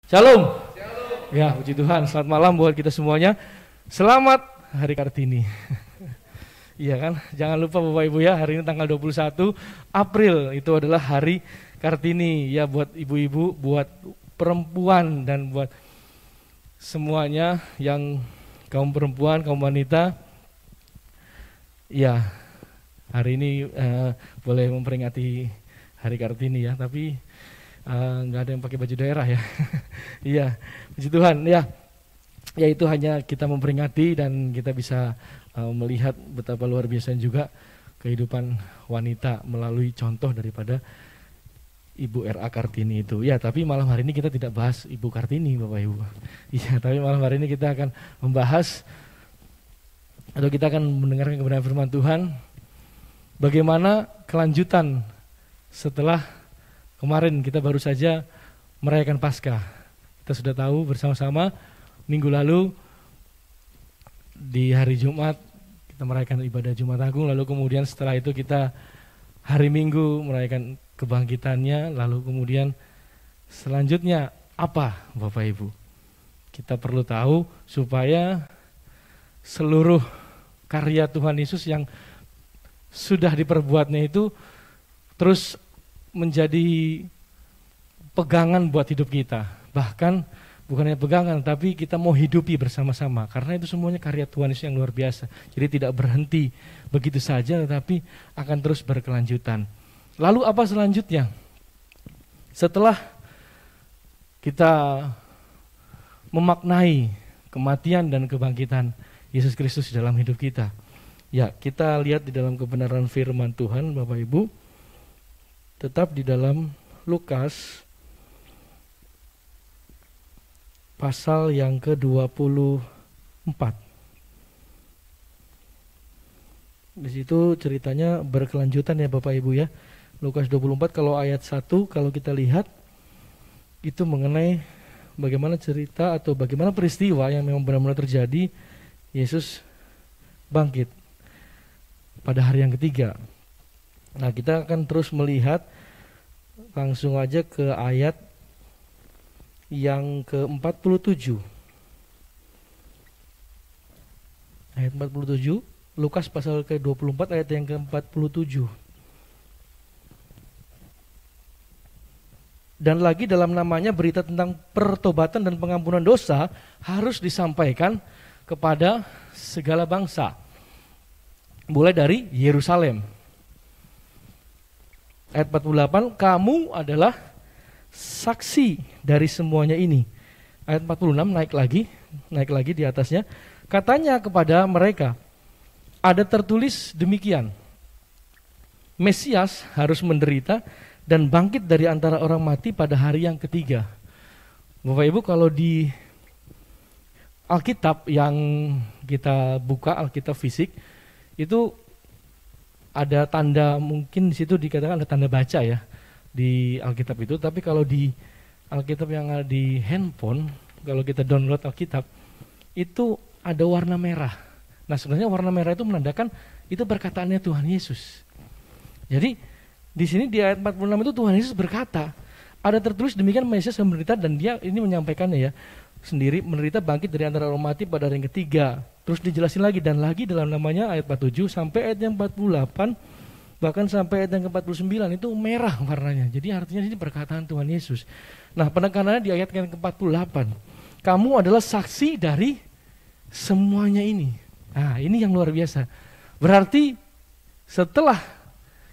Shalom. Ya, puji Tuhan. Selamat malam buat kita semuanya. Selamat Hari Kartini. Iya kan? Jangan lupa Bapak Ibu ya, hari ini tanggal 21 April itu adalah Hari Kartini. Ya, buat ibu-ibu, buat perempuan dan buat semuanya yang kaum perempuan, kaum wanita. Ya, hari ini boleh memperingati Hari Kartini ya, tapi nggak ada yang pakai baju daerah ya. Iya, puji Tuhan ya. Ya itu hanya kita memperingati dan kita bisa melihat betapa luar biasa juga kehidupan wanita melalui contoh daripada Ibu R.A. Kartini itu. Ya, tapi malam hari ini kita tidak bahas Ibu Kartini, Bapak Ibu. Iya, tapi malam hari ini kita akan membahas atau kita akan mendengarkan kebenaran firman Tuhan. Bagaimana kelanjutan setelah kemarin kita baru saja merayakan Paskah. Kita sudah tahu bersama-sama minggu lalu di hari Jumat kita merayakan ibadah Jumat Agung, lalu kemudian setelah itu kita hari Minggu merayakan kebangkitannya, lalu kemudian selanjutnya apa Bapak Ibu? Kita perlu tahu supaya seluruh karya Tuhan Yesus yang sudah diperbuatnya itu terus menjadi pegangan buat hidup kita. Bahkan bukannya pegangan, tapi kita mau hidupi bersama-sama. Karena itu semuanya karya Tuhan Yesus yang luar biasa. Jadi tidak berhenti begitu saja, tetapi akan terus berkelanjutan. Lalu apa selanjutnya? Setelah kita memaknai kematian dan kebangkitan Yesus Kristus dalam hidup kita. Ya, kita lihat di dalam kebenaran firman Tuhan, Bapak Ibu. Tetap di dalam Lukas pasal yang ke-24. Di situ ceritanya berkelanjutan ya Bapak Ibu ya. Lukas 24 kalau ayat 1 kalau kita lihat itu mengenai bagaimana cerita atau bagaimana peristiwa yang memang benar-benar terjadi Yesus bangkit pada hari yang ketiga. Nah, kita akan terus melihat langsung aja ke ayat yang ke-47. Ayat 47, Lukas pasal ke-24 ayat yang ke-47. Dan lagi dalam namanya berita tentang pertobatan dan pengampunan dosa harus disampaikan kepada segala bangsa. Mulai dari Yerusalem. Ayat 48, kamu adalah saksi dari semuanya ini. Ayat 46 naik lagi di atasnya. Katanya kepada mereka, ada tertulis demikian, Mesias harus menderita dan bangkit dari antara orang mati pada hari yang ketiga. Bapak Ibu, kalau di Alkitab yang kita buka, Alkitab fisik, itu ada tanda, mungkin di situ dikatakan ada tanda baca ya di Alkitab itu. Tapi kalau di Alkitab yang ada di handphone, kalau kita download Alkitab itu ada warna merah. Nah, sebenarnya warna merah itu menandakan itu perkataannya Tuhan Yesus. Jadi di sini di ayat 46 itu Tuhan Yesus berkata, ada tertulis demikian Mesias menderita, dan dia ini menyampaikannya ya sendiri, menderita bangkit dari antara orang mati pada hari yang ketiga. Terus dijelasin lagi dan lagi dalam namanya ayat 47 sampai ayat yang 48 bahkan sampai ayat yang ke-49 itu merah warnanya. Jadi artinya ini perkataan Tuhan Yesus. Nah, penekanannya di ayat yang ke-48. Kamu adalah saksi dari semuanya ini. Nah, ini yang luar biasa. Berarti setelah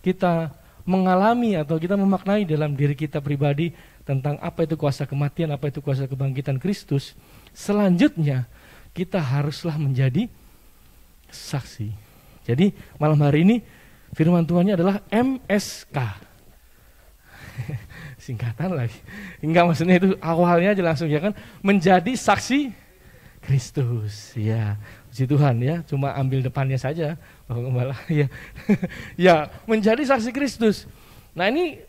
kita mengalami atau kita memaknai dalam diri kita pribadi tentang apa itu kuasa kematian, apa itu kuasa kebangkitan Kristus, selanjutnya kita haruslah menjadi saksi. Jadi malam hari ini firman Tuhannya adalah MSK. Singkatan lagi. Enggak, maksudnya itu awalnya aja langsung ya kan, menjadi saksi Kristus. Ya, puji Tuhan ya, cuma ambil depannya saja Bapak Gembala ya. Ya, menjadi saksi Kristus. Nah, ini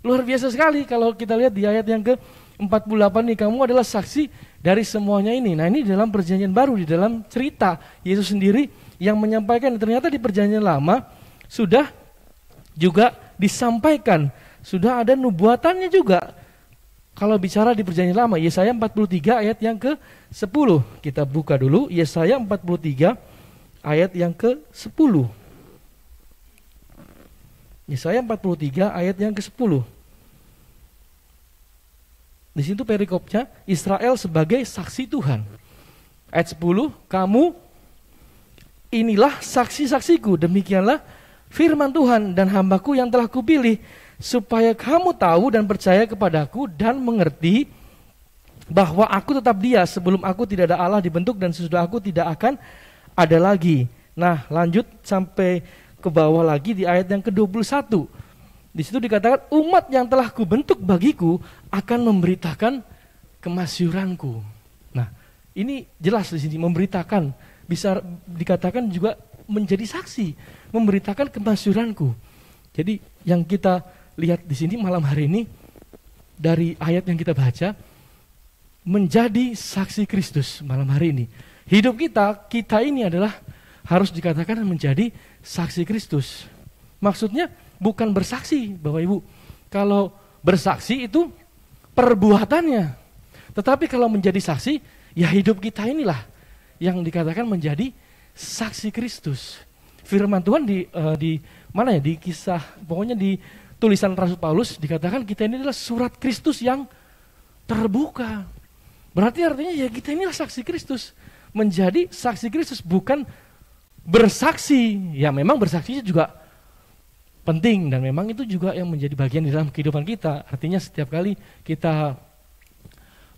luar biasa sekali kalau kita lihat di ayat yang ke-48 nih, kamu adalah saksi dari semuanya ini. Nah, ini dalam perjanjian baru, di dalam cerita Yesus sendiri yang menyampaikan. Ternyata di perjanjian lama sudah juga disampaikan, sudah ada nubuatannya juga kalau bicara di Perjanjian Lama, Yesaya 43 ayat yang ke-10. Kita buka dulu Yesaya 43 ayat yang ke-10. Yesaya 43 ayat yang ke-10. Di situ perikopnya Israel sebagai saksi Tuhan. Ayat 10, kamu inilah saksi-saksiku, demikianlah firman Tuhan dan hambaku yang telah kupilih, supaya kamu tahu dan percaya kepadaku dan mengerti bahwa aku tetap Dia, sebelum aku tidak ada Allah dibentuk dan sesudah aku tidak akan ada lagi. Nah, lanjut sampai ke bawah lagi di ayat yang ke-21. Di situ dikatakan umat yang telah kubentuk bagiku akan memberitakan kemasyuranku. Nah, ini jelas di sini memberitakan, bisa dikatakan juga menjadi saksi, memberitakan kemasyuranku. Jadi yang kita lihat di sini malam hari ini dari ayat yang kita baca, menjadi saksi Kristus malam hari ini. Hidup kita ini adalah harus dikatakan menjadi saksi Kristus. Maksudnya bukan bersaksi, Bapak Ibu. Kalau bersaksi itu perbuatannya. Tetapi kalau menjadi saksi, ya hidup kita inilah yang dikatakan menjadi saksi Kristus. Firman Tuhan di mana ya, di kisah, pokoknya di tulisan Rasul Paulus dikatakan kita ini adalah surat Kristus yang terbuka. Berarti artinya ya kita inilah saksi Kristus. Menjadi saksi Kristus, bukan bersaksi. Ya memang bersaksi juga penting dan memang itu juga yang menjadi bagian di dalam kehidupan kita. Artinya setiap kali kita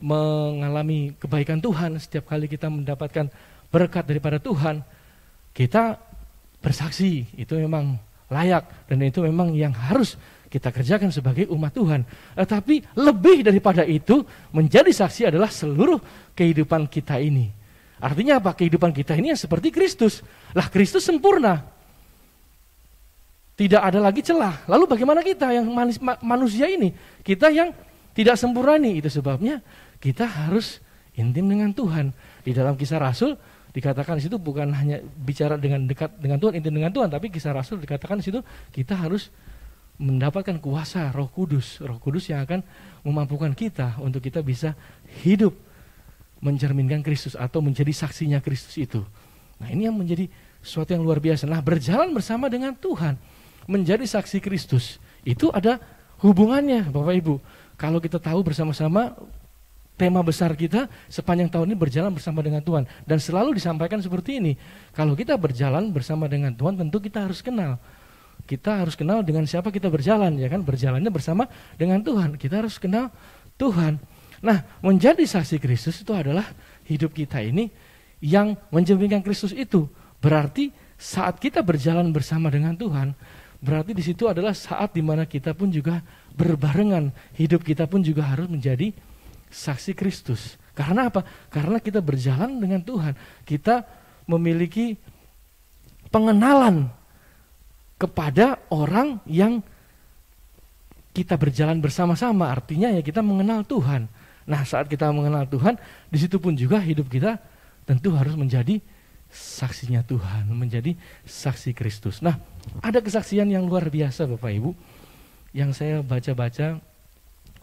mengalami kebaikan Tuhan, setiap kali kita mendapatkan berkat daripada Tuhan, kita bersaksi. Itu memang layak dan itu memang yang harus kita kerjakan sebagai umat Tuhan. Tapi lebih daripada itu, menjadi saksi adalah seluruh kehidupan kita ini. Artinya apa? Kehidupan kita ini yang seperti Kristus. Lah Kristus sempurna, tidak ada lagi celah. Lalu bagaimana kita yang manusia ini? Kita yang tidak sempurna ini. Itu sebabnya kita harus intim dengan Tuhan. Di dalam Kisah Rasul dikatakan di situ bukan hanya bicara dengan dekat dengan Tuhan, intim dengan Tuhan, tapi Kisah Rasul dikatakan di situ kita harus mendapatkan kuasa Roh Kudus yang akan memampukan kita untuk kita bisa hidup mencerminkan Kristus atau menjadi saksinya Kristus itu. Nah, ini yang menjadi sesuatu yang luar biasa. Nah, berjalan bersama dengan Tuhan, menjadi saksi Kristus, itu ada hubungannya, Bapak Ibu. Kalau kita tahu bersama-sama tema besar kita sepanjang tahun ini berjalan bersama dengan Tuhan. Dan selalu disampaikan seperti ini. Kalau kita berjalan bersama dengan Tuhan, tentu kita harus kenal. Kita harus kenal dengan siapa kita berjalan, ya kan? Berjalannya bersama dengan Tuhan. Kita harus kenal Tuhan. Nah, menjadi saksi Kristus itu adalah hidup kita ini yang mencerminkan Kristus itu. Berarti saat kita berjalan bersama dengan Tuhan, berarti di situ adalah saat dimana kita pun juga berbarengan. Hidup kita pun juga harus menjadi saksi Kristus. Karena apa? Karena kita berjalan dengan Tuhan. Kita memiliki pengenalan kepada orang yang kita berjalan bersama-sama. Artinya ya kita mengenal Tuhan. Nah, saat kita mengenal Tuhan, di situ pun juga hidup kita tentu harus menjadi saksinya Tuhan, menjadi saksi Kristus. Nah, ada kesaksian yang luar biasa Bapak Ibu yang saya baca-baca.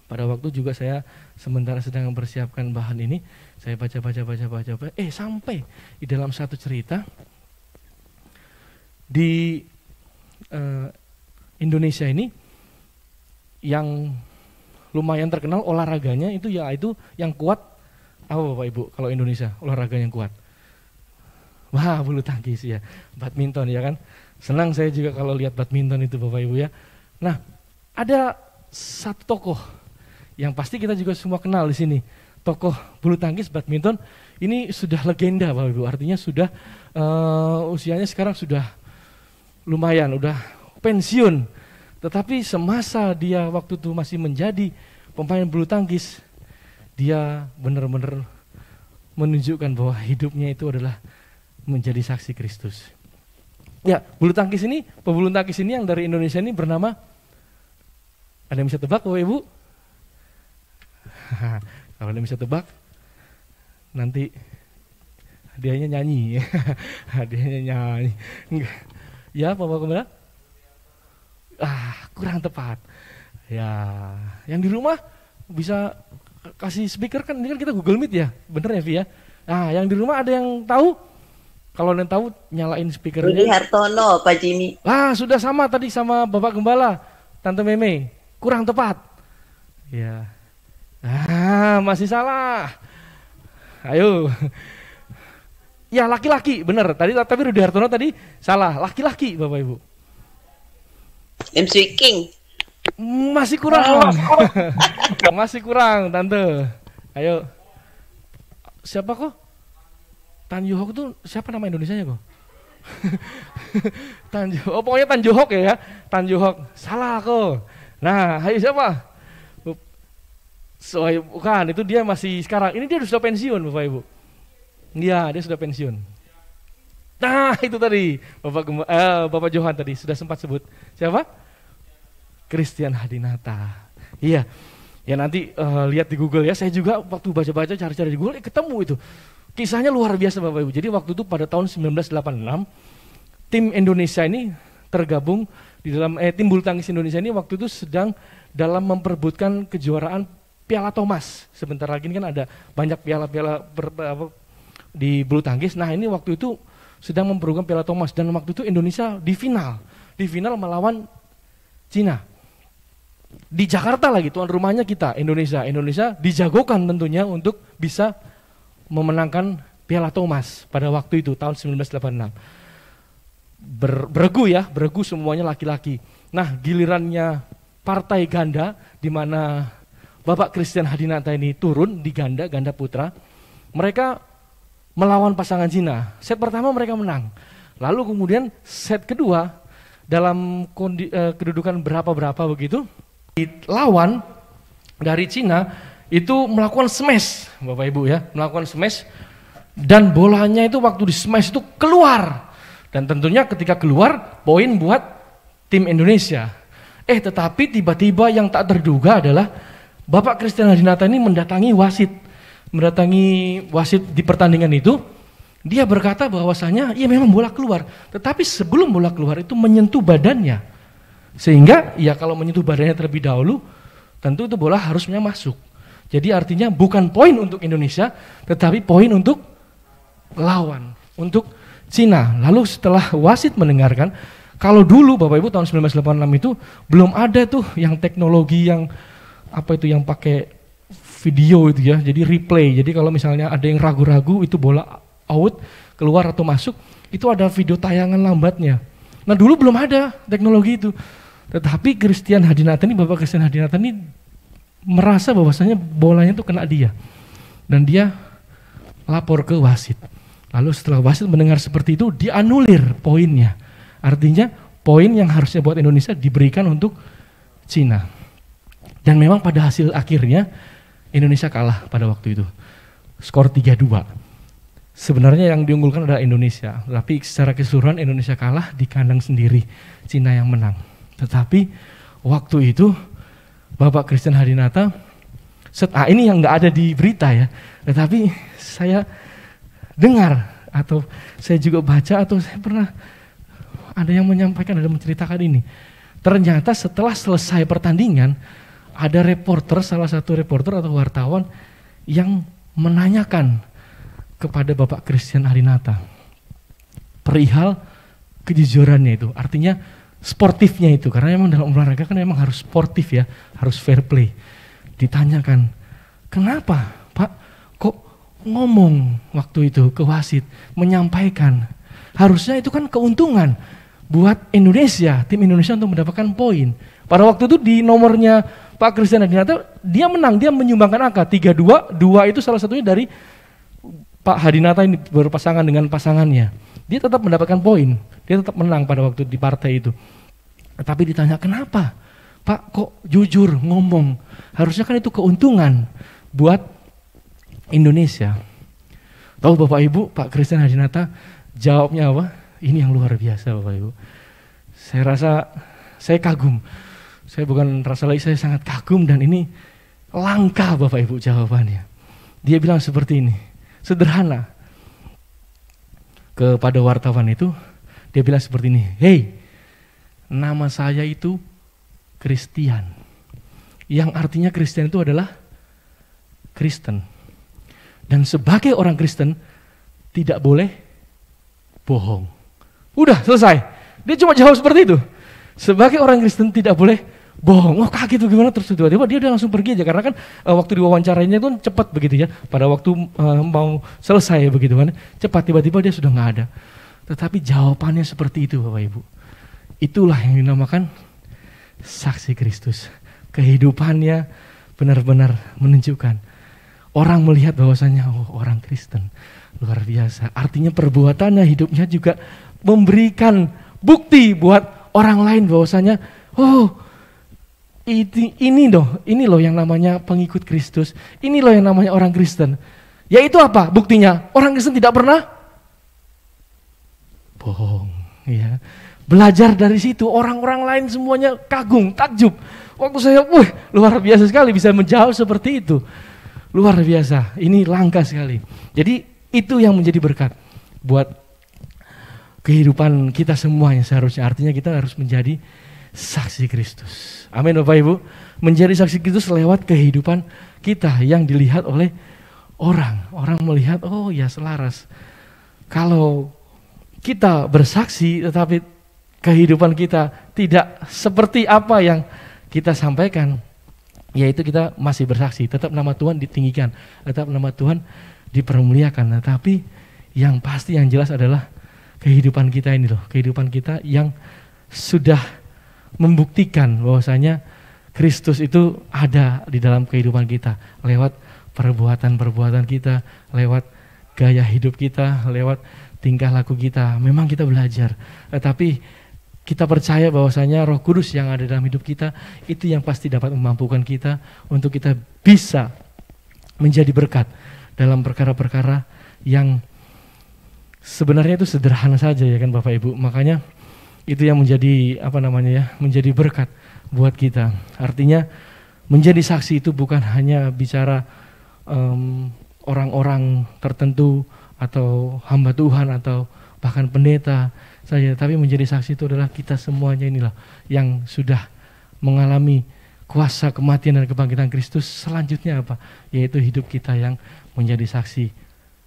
Pada waktu juga saya sementara sedang mempersiapkan bahan ini, saya baca, sampai di dalam satu cerita di Indonesia ini yang lumayan terkenal olahraganya itu yaitu yang kuat apa Bapak Ibu kalau Indonesia olahraga yang kuat? Wah, bulu tangkis ya, badminton ya kan. Senang saya juga kalau lihat badminton itu Bapak Ibu ya. Nah, ada satu tokoh yang pasti kita juga semua kenal di sini. Tokoh bulu tangkis badminton ini sudah legenda Bapak Ibu. Artinya sudah usianya sekarang sudah lumayan, udah pensiun. Tetapi semasa dia waktu itu masih menjadi pemain bulu tangkis, dia benar-benar menunjukkan bahwa hidupnya itu adalah menjadi saksi Kristus. Ya, pebulu tangkis ini yang dari Indonesia ini bernama, ada yang bisa tebak Bapak Ibu? Kalau ada yang bisa tebak, nanti hadiahnya nyanyi. Hadiahnya nyanyi. Ya, Bapak Gembala? Kurang tepat. Ya, yang di rumah bisa kasih speaker kan, ini kan kita Google Meet ya, bener ya Vi ya? Nah yang di rumah ada yang tahu? Kalau ada yang tahu nyalain speakernya. Rudi Hartono, Pak Jimmy. Sudah sama tadi sama Bapak Gembala, Tante Meme, kurang tepat. Ya, masih salah. Ayo. Ya laki-laki, bener. Tadi tapi Rudi Hartono tadi salah, laki-laki Bapak Ibu. MC King. Masih kurang. Masih kurang, Tante. Ayo. Siapa kok? Tan Johok tuh siapa nama Indonesianya kok? Pokoknya Tan Johok ya. Tan Johok. Salah kok. Nah, ayo siapa? Bukan, itu dia masih sekarang. Ini dia sudah pensiun, Bapak Ibu. Iya, dia sudah pensiun. Nah, itu tadi Bapak Johan tadi sudah sempat sebut. Siapa? Christian Hadinata. Iya. Ya nanti lihat di Google ya. Saya juga waktu baca-baca cari-cari di Google ketemu itu. Kisahnya luar biasa Bapak Ibu. Jadi waktu itu pada tahun 1986 tim Indonesia ini tergabung di dalam tim bulu tangkis Indonesia ini waktu itu sedang dalam memperebutkan kejuaraan Piala Thomas. Sebentar lagi ini kan ada banyak piala-piala di bulu tangkis. Nah, ini waktu itu sedang memperebutkan Piala Thomas dan waktu itu Indonesia di final melawan Cina. Di Jakarta lagi tuan rumahnya kita Indonesia dijagokan tentunya untuk bisa memenangkan Piala Thomas pada waktu itu tahun 1986. Beregu semuanya laki-laki. Nah, gilirannya partai ganda di mana Bapak Christian Hadinata ini turun di ganda putra. Mereka melawan pasangan Cina. Set pertama mereka menang. Lalu kemudian set kedua dalam kedudukan berapa begitu, lawan dari Cina itu melakukan smash, Bapak Ibu ya, melakukan smash dan bolanya itu waktu di smash itu keluar dan tentunya ketika keluar poin buat tim Indonesia. Tetapi tiba-tiba yang tak terduga adalah Bapak Christian Hadinata ini mendatangi wasit di pertandingan itu. Dia berkata bahwasanya iya memang bola keluar, tetapi sebelum bola keluar itu menyentuh badannya, sehingga ya kalau menyentuh badannya terlebih dahulu tentu itu bola harusnya masuk. Jadi artinya bukan poin untuk Indonesia, tetapi poin untuk lawan, untuk Cina. Lalu setelah wasit mendengarkan, kalau dulu Bapak Ibu tahun 1986 itu belum ada tuh yang teknologi yang yang pakai video itu ya, jadi replay. Jadi kalau misalnya ada yang ragu-ragu itu bola out, keluar atau masuk, itu ada video tayangan lambatnya. Nah dulu belum ada teknologi itu. Tetapi Christian Hadinata ini, Bapak Christian Hadinata ini merasa bahwasanya bolanya itu kena dia. Dan dia lapor ke wasit. Lalu setelah wasit mendengar seperti itu, dianulir poinnya. Artinya poin yang harusnya buat Indonesia diberikan untuk Cina. Dan memang pada hasil akhirnya Indonesia kalah pada waktu itu. Skor 3-2. Sebenarnya yang diunggulkan adalah Indonesia, tapi secara keseluruhan Indonesia kalah di kandang sendiri, Cina yang menang. Tetapi waktu itu Bapak Christian Hadinata, ini yang nggak ada di berita ya, tetapi saya dengar atau saya juga baca atau saya pernah ada yang menyampaikan, ada menceritakan ini. Ternyata setelah selesai pertandingan, ada salah satu reporter atau wartawan yang menanyakan kepada Bapak Christian Hadinata perihal kejujurannya itu, artinya sportifnya itu, karena memang dalam olahraga kan memang harus sportif ya, harus fair play. Ditanyakan, kenapa Pak kok ngomong waktu itu ke wasit, menyampaikan, harusnya itu kan keuntungan buat Indonesia, tim Indonesia untuk mendapatkan poin. Pada waktu itu di nomornya Pak Christian Hadinata, dia menang, dia menyumbangkan angka 3-2, 2 itu salah satunya dari Pak Hadinata ini berpasangan dengan pasangannya. Dia tetap mendapatkan poin, dia tetap menang pada waktu di partai itu. Tapi ditanya kenapa? Pak kok jujur ngomong, harusnya kan itu keuntungan buat Indonesia. Tahu Bapak Ibu, Pak Christian Hadinata jawabnya apa? Ini yang luar biasa Bapak Ibu. Saya rasa, saya kagum. Saya bukan rasa lagi, saya sangat kagum dan ini langka Bapak Ibu jawabannya. Dia bilang seperti ini, sederhana. Kepada wartawan itu, dia bilang seperti ini, "Hei, nama saya itu Christian. yang artinya Kristen itu adalah Kristen. Dan sebagai orang Kristen tidak boleh bohong. Udah selesai. Dia cuma jawab seperti itu. Sebagai orang Kristen tidak boleh bohong. Oh kaget tuh gimana, terus tiba-tiba dia udah langsung pergi aja. Karena kan waktu diwawancarainya itu cepat begitu ya. Pada waktu mau selesai begitu kan. Cepat, tiba-tiba dia sudah gak ada. Tetapi jawabannya seperti itu Bapak Ibu. Itulah yang dinamakan saksi Kristus. Kehidupannya benar-benar menunjukkan. Orang melihat bahwasanya orang Kristen luar biasa. Artinya perbuatannya, hidupnya juga memberikan bukti buat orang lain bahwasanya ini loh yang namanya pengikut Kristus. Ini loh yang namanya orang Kristen. Yaitu apa buktinya? Orang Kristen tidak pernah bohong. Ya. Belajar dari situ, orang-orang lain semuanya kagum, takjub. Waktu saya, luar biasa sekali bisa menjawab seperti itu. Luar biasa, ini langka sekali. Jadi itu yang menjadi berkat buat kehidupan kita semuanya seharusnya. Artinya kita harus menjadi saksi Kristus. Amin Bapak Ibu. Menjadi saksi Kristus lewat kehidupan kita yang dilihat oleh orang. Orang melihat, oh ya selaras. Kalau kita bersaksi tetapi kehidupan kita tidak seperti apa yang kita sampaikan, yaitu kita masih bersaksi, tetap nama Tuhan ditinggikan, tetap nama Tuhan dipermuliakan. Tetapi yang pasti yang jelas adalah kehidupan kita ini loh, kehidupan kita yang sudah membuktikan bahwasanya Kristus itu ada di dalam kehidupan kita lewat perbuatan-perbuatan kita, lewat gaya hidup kita, lewat tingkah laku kita. Memang kita belajar, tetapi kita percaya bahwasanya Roh Kudus yang ada dalam hidup kita itu yang pasti dapat memampukan kita untuk kita bisa menjadi berkat dalam perkara-perkara yang sebenarnya itu sederhana saja ya kan Bapak Ibu. Makanya itu yang menjadi menjadi berkat buat kita. Artinya menjadi saksi itu bukan hanya bicara orang-orang tertentu atau hamba Tuhan atau bahkan pendeta saja, tapi menjadi saksi itu adalah kita semuanya inilah yang sudah mengalami kuasa kematian dan kebangkitan Kristus. Selanjutnya apa? Yaitu hidup kita yang menjadi saksi.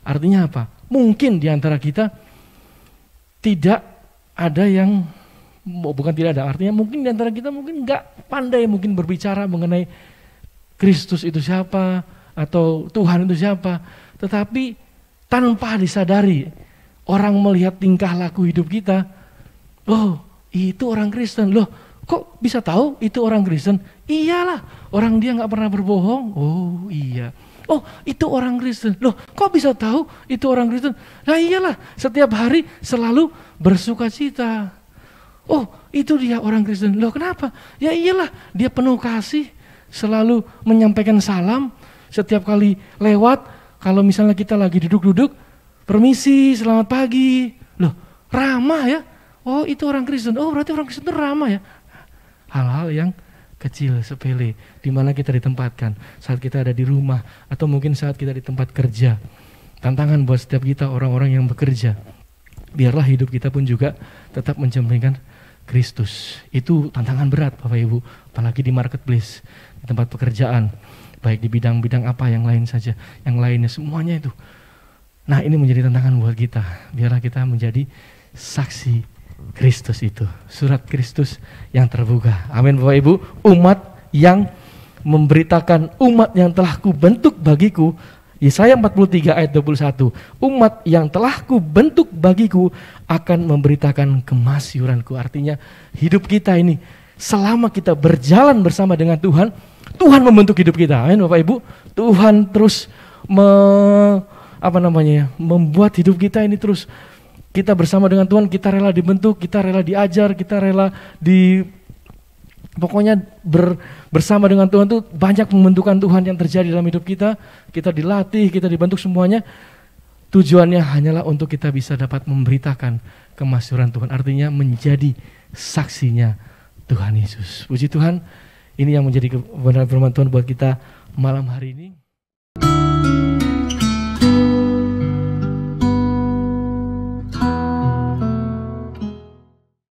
Artinya apa? Mungkin di antara kita tidak ada yang, bukan tidak ada, artinya mungkin di antara kita mungkin nggak pandai mungkin berbicara mengenai Kristus itu siapa atau Tuhan itu siapa, tetapi tanpa disadari orang melihat tingkah laku hidup kita, oh itu orang Kristen, loh kok bisa tahu itu orang Kristen? Iyalah, orang dia nggak pernah berbohong. Oh iya, oh itu orang Kristen, loh kok bisa tahu itu orang Kristen? Nah iyalah, setiap hari selalu bersukacita. Oh itu dia orang Kristen, loh kenapa? Ya iyalah, dia penuh kasih, selalu menyampaikan salam setiap kali lewat. Kalau misalnya kita lagi duduk-duduk, permisi, selamat pagi. Loh, ramah ya? Oh, itu orang Kristen. Oh, berarti orang Kristen itu ramah ya? Hal-hal yang kecil, sepele, di mana kita ditempatkan saat kita ada di rumah atau mungkin saat kita di tempat kerja. Tantangan buat setiap kita orang-orang yang bekerja. Biarlah hidup kita pun juga tetap mencerminkan Kristus. Itu tantangan berat Bapak Ibu, apalagi di marketplace, di tempat pekerjaan, baik di bidang-bidang apa yang lain saja, yang lainnya semuanya itu. Nah ini menjadi tantangan buat kita, biarlah kita menjadi saksi Kristus itu, surat Kristus yang terbuka. Amin Bapak Ibu. Umat yang memberitakan, umat yang telah kubentuk bagiku, Yesaya 43 ayat 21, umat yang telah kubentuk bagiku akan memberitakan kemasyuranku. Artinya hidup kita ini selama kita berjalan bersama dengan Tuhan, Tuhan membentuk hidup kita. Amin Bapak Ibu. Tuhan terus membuat hidup kita ini terus, kita bersama dengan Tuhan, kita rela dibentuk, kita rela diajar, kita rela pokoknya bersama dengan Tuhan tuh banyak pembentukan Tuhan yang terjadi dalam hidup kita. Kita dilatih, kita dibentuk semuanya. Tujuannya hanyalah untuk kita bisa dapat memberitakan kemasyuran Tuhan. Artinya menjadi saksinya Tuhan Yesus. Puji Tuhan, ini yang menjadi kebenaran firman Tuhan buat kita malam hari ini.